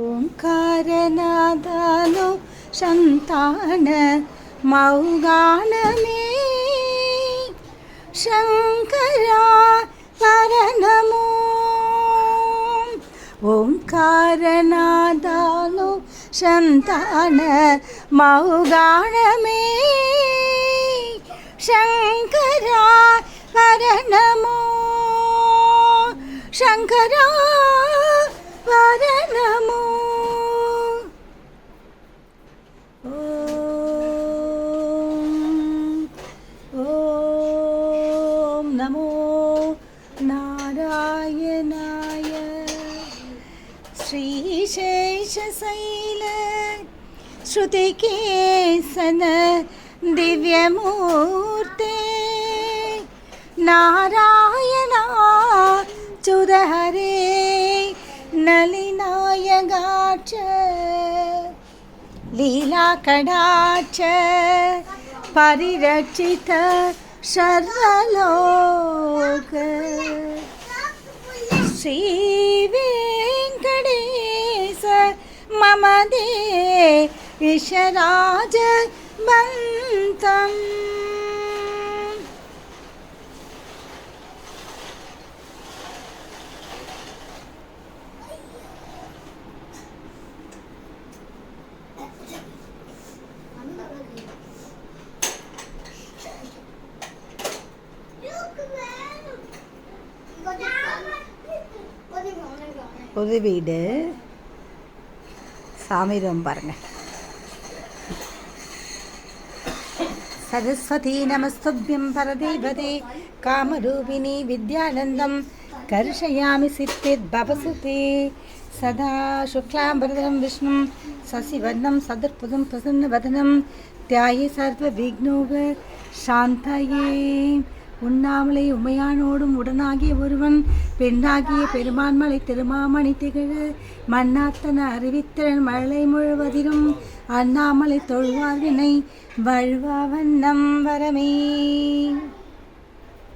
ஓங்காரநாதானோ சந்தான மௌகானமே சங்கரா பரணமோ. ஓங்காரநாதானோ சந்தான மௌகானமே சங்கரா பரணமோ. சங்கரா பரணமோ. ஓம் நமோ நாராயணாய. ஸ்ரீசேஷசைல ஸ்ருதிகேசன திவ்யமூர்த்தே நாராயணா சுதஹரே நளினாயகாட்ச லீலாகடாட்ச பரிரட்சித சர்வலோக ஸ்ரீ வெங்கடேச மம தேஷராஜ பந்தம். புது வீடு சாமி ரூம் பாருங்க. சரஸ்வதி நமஸ்துப்யம் பரதேவதே காமரூபிணி வித்யானந்தம் கர்ஷயாமி சித்தித் பவசுதே சதா சுக்லாம்பரதரம் விஷ்ணும் சசிவர்ணம் சதுர்புதம் பிரசன்னவதனம் தியாயே சர்வ விக்னோக சாந்தயே. உண்ணாமலை உமையானோடும் உடனாகிய ஒருவன் பெண்ணாகிய பெருமான்மலை திருமாமணி திகழ மன்னாத்தன அறிவித்திறன் மழலை முழுவதிலும் அண்ணாமலை தொழுவார் வினை வழுவா வண்ணம் வரமே.